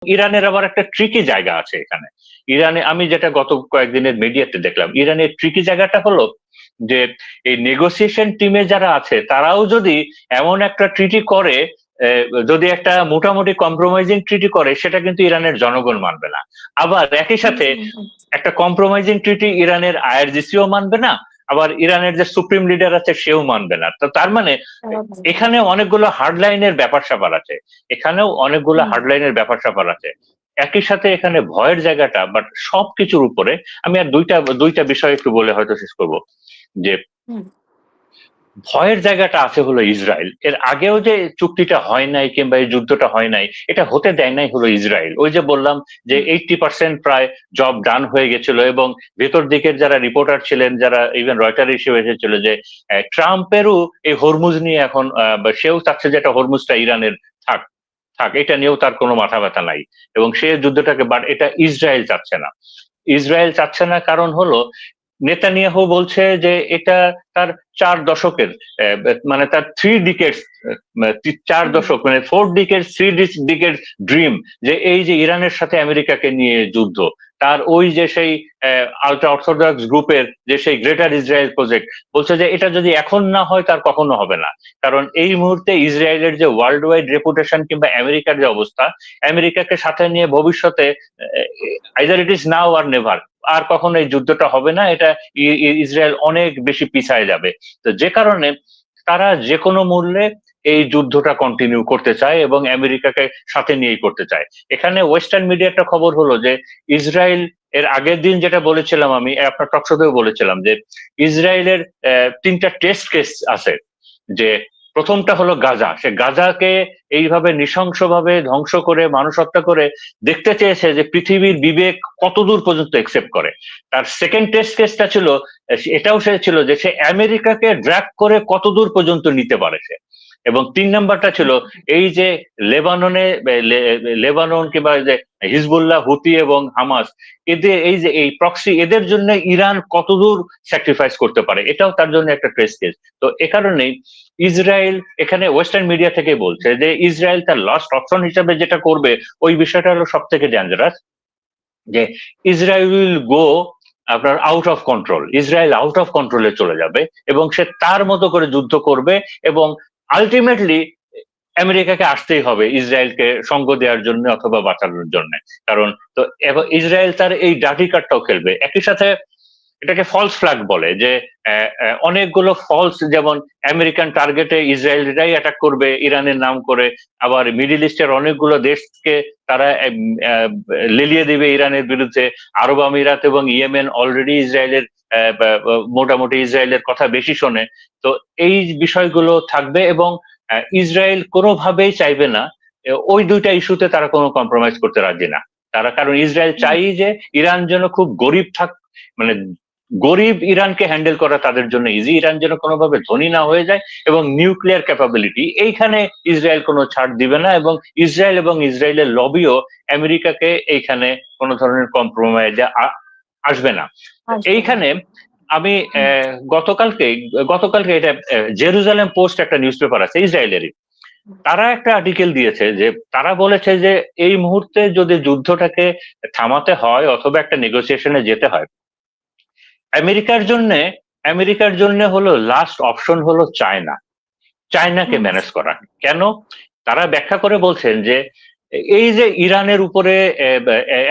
ইরানের আবার একটা ট্রিকি জায়গা আছে এখানে। ইরানে আমি যেটা গত কয়েকদিনের মিডিয়াতে দেখলাম, ইরানের ট্রিকি জায়গাটা হলো যে এই নেগোসিয়েশন টিমে যারা আছে তারাও যদি এমন একটা ট্রিটি করে, যদি একটা মোটামুটি কম্প্রোমাইজিং ট্রিটি করে, সেটা কিন্তু ইরানের জনগণ মানবে না। আবার একই সাথে একটা কম্প্রোমাইজিং ট্রিটি ইরানের আইআরজিসিও মানবে না, আবার ইরানের যে সুপ্রিম লিডার আছে সেও মানবে না। তো তার মানে এখানে অনেকগুলো হার্ডলাইনের ব্যাপার স্যাপার আছে, এখানেও অনেকগুলো হার্ডলাইনের ব্যাপার স্যাপার আছে। একই সাথে এখানে ভয়ের জায়গাটা, বাট সবকিছুর উপরে আমি আর দুইটা বিষয় একটু বলে হয়তো শেষ করব। যে ভয়ের জায়গাটা আছে হলো ইসরায়েল। এর আগেও যে চুক্তিটা হয় নাই কিংবা এই যুদ্ধটা হয় নাই, এটা হতে দেয় নাই হলো ইসরায়েল। ওই যে বললাম যে 80% প্রায় জব ডান হয়ে গেছিল, এবং ভেতর দিকের যারা রিপোর্টার ছিলেন, যারা ইভেন রয়টার হিসেবে এসেছিল, যে ট্রাম্পেরও এই হরমুজ নিয়ে এখন সেও চাচ্ছে যে এটা হরমুজটা ইরানের থাক থাক, এটা নিয়েও তার কোনো মাথা ব্যথা নাই, এবং সে যুদ্ধটাকে, বাট এটা ইসরায়েল চাচ্ছে না। ইসরায়েল চাচ্ছে না কারণ হলো নেতানিয়াহু বলছে যে এটা তার 4 দশকের, মানে তার 3 ডিকেটস, 4 দশক, মানে 4 ডিকেটস, 3 ডিকেটস ড্রিম, যে এই যে ইরানের সাথে আমেরিকাকে নিয়ে যুদ্ধ, তার ওই যে সেই আলট্রা অর্থোডক্স গ্রুপের যে সেই গ্রেটার ইসরায়েল প্রজেক্ট, বলছে যে এটা যদি এখন না হয় তার কখনো হবে না। কারণ এই মুহূর্তে ইসরায়েলের যে ওয়ার্ল্ড ওয়াইড রেপুটেশন কিংবা আমেরিকার যে অবস্থা, আমেরিকাকে সাথে নিয়ে ভবিষ্যতে either it is now or never, আর কখনো এই যুদ্ধটা হবে না, এটা ইসরায়েল অনেক বেশি পিছায় যাবে। তো যে কারণে তারা যে কোনো মূল্যে এই যুদ্ধটা কন্টিনিউ করতে চায় এবং আমেরিকাকে সাথে নিয়েই করতে চায়। এখানে ওয়েস্টার্ন মিডিয়াটা খবর হলো যে ইসরায়েল, এর আগের দিন যেটা বলেছিলাম আমি আপনার টকশোতেও বলেছিলাম, যে ইসরায়েলের 3টা টেস্ট কেস আছে। যে প্রথমটা হলো গাজা, সে গাজাকে এইভাবে নৃশংসভাবে ধ্বংস করে, মানুষ হত্যা করে দেখতে চেয়েছে যে পৃথিবীর বিবেক কতদূর পর্যন্ত একসেপ্ট করে। তার সেকেন্ড টেস্ট কেসটা ছিল, এটাও সে ছিল যে সে আমেরিকাকে ড্র্যাগ করে কতদূর পর্যন্ত নিতে পারে সে। এবং 3 নাম্বারটা ছিল এই যে লেবানন কিংবা যে হিজবুল্লাহ, হুতি এবং হামাস, এদের এই যে এই প্রক্সি, এদের জন্য ইরান কতদূর স্যাক্রিফাইস করতে পারে, এটাও তার জন্য একটা টেস্ট কেস। তো এ কারণেই ইসরায়েল, এখানে ওয়েস্টার্ন মিডিয়া থেকে বলছে যে ইসরায়েল তার লাস্ট অপশন হিসাবে যেটা করবে, ওই বিষয়টা হলো সব থেকে ডেঞ্জারাস, যে ইসরায়েল উইল গো আপনার out of control, Israel out of কন্ট্রোলে চলে যাবে, এবং সে তার মতো করে যুদ্ধ করবে, এবং আলটিমেটলি আমেরিকাকে আসতেই হবে ইসরায়েলকে সঙ্গ দেওয়ার জন্য অথবা বাঁচানোর জন্য। কারণ তো ইসরায়েল তার এই ডাটি কার্ডটাও খেলবে। একই সাথে এটাকে ফলস ফ্ল্যাগ বলে, যে অনেকগুলো ফলস, যেমন আমেরিকান টার্গেটে ইসরায়েলরাই অ্যাটাক করবে ইরানের নাম করে, আবার মিডিল ইস্টের অনেকগুলো দেশকে তারা লেলিয়ে দিবে ইরানের বিরুদ্ধে। আরব আমিরাত এবং ইয়েমেন অলরেডি ইসরায়েলের মোটামুটি ইসরায়েলের কথা বেশি শোনে। তো এই বিষয়গুলো থাকবে, এবং ইসরায়েল কোনোভাবেই চাইবে না, ওই 2টা ইস্যুতে তারা কোনো কম্প্রোমাইজ করতে রাজি না। তারা, কারণ ইসরায়েল চাই যে ইরান যেন খুব গরিব মানে গরিব ইরানকে হ্যান্ডেল করা তাদের জন্য ইজি, ইরান যেন কোনোভাবে ধনী না হয়ে যায়, এবং নিউক্লিয়ার ক্যাপাবিলিটি, এইখানে ইসরায়েল কোনো ছাড় দিবে না, এবং ইসরায়েলের লবিও আমেরিকাকে এইখানে কোনো ধরনের কম্প্রোমাইজে আসবে না। এইখানে আমি গতকালকে গতকালকে এটা জেরুজালেম পোস্ট, একটা নিউজ পেপার আছে ইসরায়েলেরই, তারা একটা আর্টিকেল দিয়েছে, যে তারা বলেছে যে এই মুহূর্তে যদি যুদ্ধটাকে থামাতে হয় অথবা একটা নেগোসিয়েশনে যেতে হয়, আমেরিকার জন্য হলো লাস্ট অপশন হলো চায়নাকে ম্যানেজ করা। কেন? তারা ব্যাখ্যা করে বলছেন যে এই যে ইরানের উপরে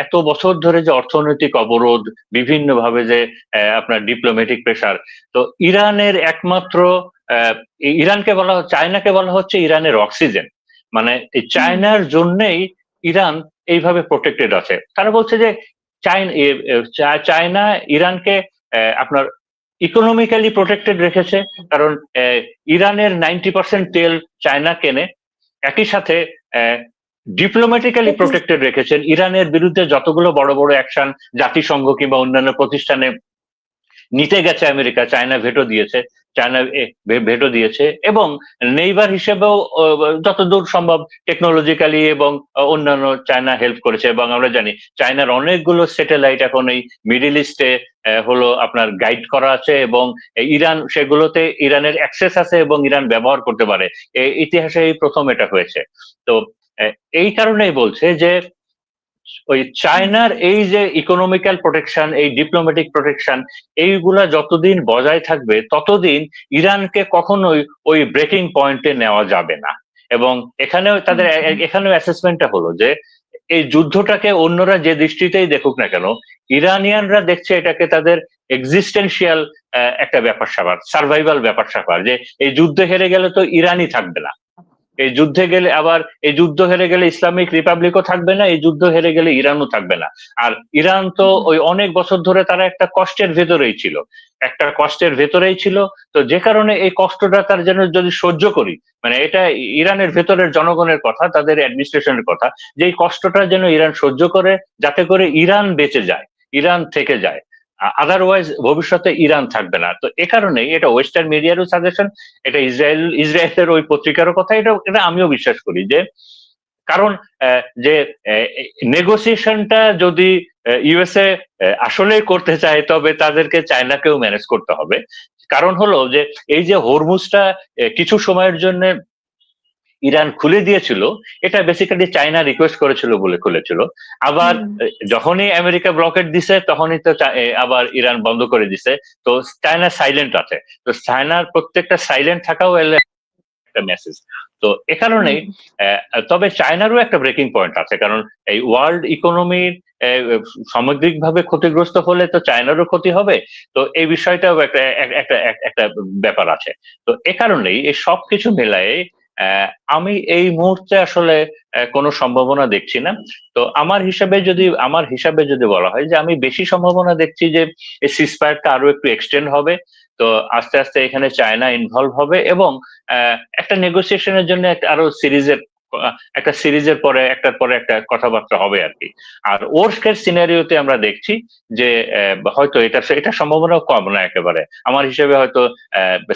এত বছর ধরে যে অর্থনৈতিক অবরোধ, বিভিন্ন ভাবে যে আপনার ডিপ্লোম্যাটিক প্রেসার, তো ইরানের একমাত্র ইরানকে বলা হচ্ছে, চায়নাকে বলা হচ্ছে ইরানের অক্সিজেন। মানে এই চায়নার জন্যই ইরান এইভাবে প্রোটেক্টেড আছে। তারা বলছে যে চায়না ইরানকে আপনার ইকোনমিক্যালি প্রোটেক্টেড রেখেছে, কারণ ইরানের 90% তেল চায়না কেনে। একই সাথে ডিপ্লোম্যাটিক্যালি প্রোটেক্টেড রেখেছেন, ইরানের বিরুদ্ধে যতগুলো বড় বড় অ্যাকশন জাতিসংঘ কিংবা অন্যান্য প্রতিষ্ঠানে নিতে গেছে আমেরিকা, চায়না ভেটো দিয়েছে, এবং নেইবার হিসেবেও যতদূর সম্ভব টেকনোলজিক্যালি এবং অন্যান্য চায়না হেল্প করেছে। এবং আমরা জানি চায়নার অনেকগুলো স্যাটেলাইট এখন এই মিডিল ইস্টে হলো আপনার গাইড করা আছে, এবং ইরান সেগুলোতে ইরানের অ্যাক্সেস আছে এবং ইরান ব্যবহার করতে পারে। ইতিহাসে এই প্রথম এটা হয়েছে। তো এই কারণেই বলছে যে ওই চায়নার এই যে ইকোনমিক্যাল প্রোটেকশন, এই ডিপ্লোম্যাটিক প্রোটেকশন, এইগুলা যতদিন বজায় থাকবে ততদিন ইরানকে কখনোই ওই ব্রেকিং পয়েন্টে নেওয়া যাবে না। এবং এখানেও তাদের এখানেও অ্যাসেসমেন্টটা হলো যে এই যুদ্ধটাকে অন্যরা যে দৃষ্টিতেই দেখুক না কেন, ইরানিয়ানরা দেখছে এটাকে তাদের এক্সিস্টেন্সিয়াল একটা ব্যাপার স্যাপার, সার্ভাইভাল ব্যাপার স্যাপার, যে এই যুদ্ধে হেরে গেলে তো ইরানই থাকবে না, এই যুদ্ধে গেলে আবার এই যুদ্ধ হেরে গেলে ইসলামিক রিপাবলিকও থাকবে না, এই যুদ্ধ হেরে গেলে ইরানও থাকবে না। আর ইরান তো ওই অনেক বছর ধরে তারা একটা কষ্টের ভেতরেই ছিল, একটা কষ্টের ভেতরেই ছিল। তো যে কারণে এই কষ্টটা তার যেন যদি সহ্য করি, মানে এটা ইরানের ভেতরের জনগণের কথা, তাদের অ্যাডমিনিস্ট্রেশনের কথা, যে এই কষ্টটা যেন ইরান সহ্য করে, যাতে করে ইরান বেঁচে যায়, ইরান থেকে যায়, আদারওয়াইজ ভবিষ্যতে ইরান থাকবে না। তো এ কারণেই এটা ওয়েস্টার্ন মিডিয়ারও সাজেশন, এটা ইসরায়েলের ওই পত্রিকারও কথা, এটা এটা আমিও বিশ্বাস করি যে কারণ যে নেগোসিয়েশনটা যদি ইউএসএ আসলে করতে চায় তবে তাদেরকে চায়নাকেও ম্যানেজ করতে হবে। কারণ হলো যে এই যে হরমুজটা কিছু সময়ের জন্য ইরান খুলে দিয়েছিল, এটা বেসিক্যালি চায়না রিকোয়েস্ট করেছিল বলে খুলেছিল। আবার যখনই আমেরিকা ব্লকেট দিছে তখনই তো আবার ইরান বন্ধ করে দিছে। তো চায়না সাইলেন্ট আছে। তো চায়নার প্রত্যেকটা সাইলেন্ট থাকাও একটা মেসেজ। তো এ কারণেই তবে চায়নারও একটা ব্রেকিং পয়েন্ট আছে, কারণ এই ওয়ার্ল্ড ইকোনমির সামগ্রিকভাবে ক্ষতিগ্রস্ত হলে তো চায়নারও ক্ষতি হবে। তো এই বিষয়টাও একটা একটা একটা ব্যাপার আছে। তো এ কারণেই এই সবকিছু মেলায় আমি এই মুহূর্তে আসলে কোনো সম্ভাবনা দেখছি না। তো আমার হিসাবে যদি বলা হয় যে আমি বেশি সম্ভাবনা দেখছি যে এই সিসফায়ারটা আরো একটু এক্সটেন্ড হবে। তো আস্তে আস্তে এখানে চায়না ইনভলভ হবে এবং একটা নেগোসিয়েশনের জন্য আরো সিরিজের পরে একটার পরে একটা কথাবার্তা হবে আর কি। আর ওর্স্ট কেস সিনারিওতে আমরা দেখছি যে হয়তো এটা সম্ভাবনাও কম না একেবারে, আমার হিসেবে হয়তো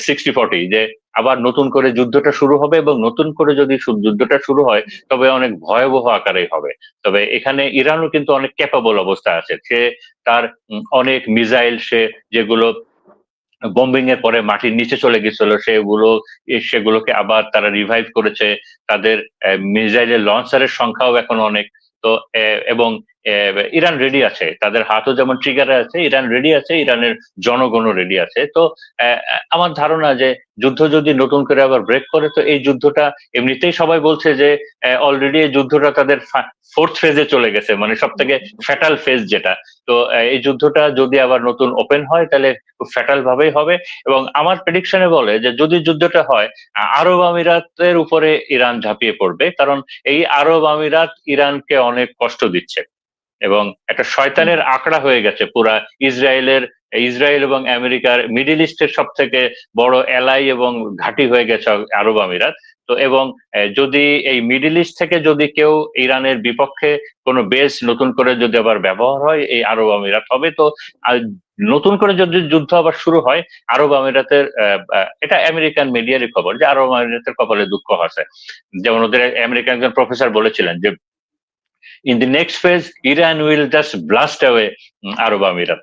60-40, যে আবার নতুন করে যুদ্ধটা শুরু হবে, এবং নতুন করে যদি যুদ্ধটা শুরু হয় তবে অনেক ভয়াবহ আকারেই হবে। তবে এখানে ইরানও কিন্তু অনেক ক্যাপাবল অবস্থা আছে, সে তার অনেক মিসাইল, সে যেগুলো বম্বিং এর পরে মাটির নিচে চলে গেছিল সেগুলোকে আবার তারা রিভাইভ করেছে। তাদের মিসাইলের লঞ্চারের সংখ্যাও এখন অনেক। তো এবং ইরান রেডি আছে, তাদের হাতও যেমন ট্রিগারে আছে, ইরান রেডি আছে, ইরানের জনগণও রেডি আছে। তো আমার ধারণা যে যুদ্ধ যদি নতুন করে আবার ব্রেক করে, তো এই যুদ্ধটা এমনিতেই সবাই বলছে যে অলরেডি এই যুদ্ধটা তাদের ফোর্থ ফেজে চলে গেছে, মানে সব থেকে ফ্যাটাল ফেজ যেটা। তো এই যুদ্ধটা যদি আবার নতুন ওপেন হয় তাহলে খুব ফ্যাটাল ভাবেই হবে। এবং আমার প্রেডিকশনে বলে যে যদি যুদ্ধটা হয়, আরব আমিরাতের উপরে ইরান ঝাঁপিয়ে পড়বে, কারণ এই আরব আমিরাত ইরানকে অনেক কষ্ট দিচ্ছে এবং একটা শয়তানের আঁকড়া হয়ে গেছে পুরা ইসরায়েল এবং আমেরিকার মিডিল ইস্টের সব থেকে বড় এলাই এবং ঘাঁটি হয়ে গেছে আরব আমিরাত। তো এবং যদি এই মিডিল ইস্ট থেকে যদি কেউ ইরানের বিপক্ষে কোনো বেস নতুন করে যদি আবার ব্যবহার হয়, এই আরব আমিরাত হবে। তো নতুন করে যদি যুদ্ধ আবার শুরু হয়, আরব আমিরাতের এটা আমেরিকান মিডিয়ারই খবর যে আরব আমিরাতের কপালে দুঃখ আছে। যেমন ওদের আমেরিকান একজন প্রফেসর বলেছিলেন যে in the next phase, Iran will just blast away Arab Amirat.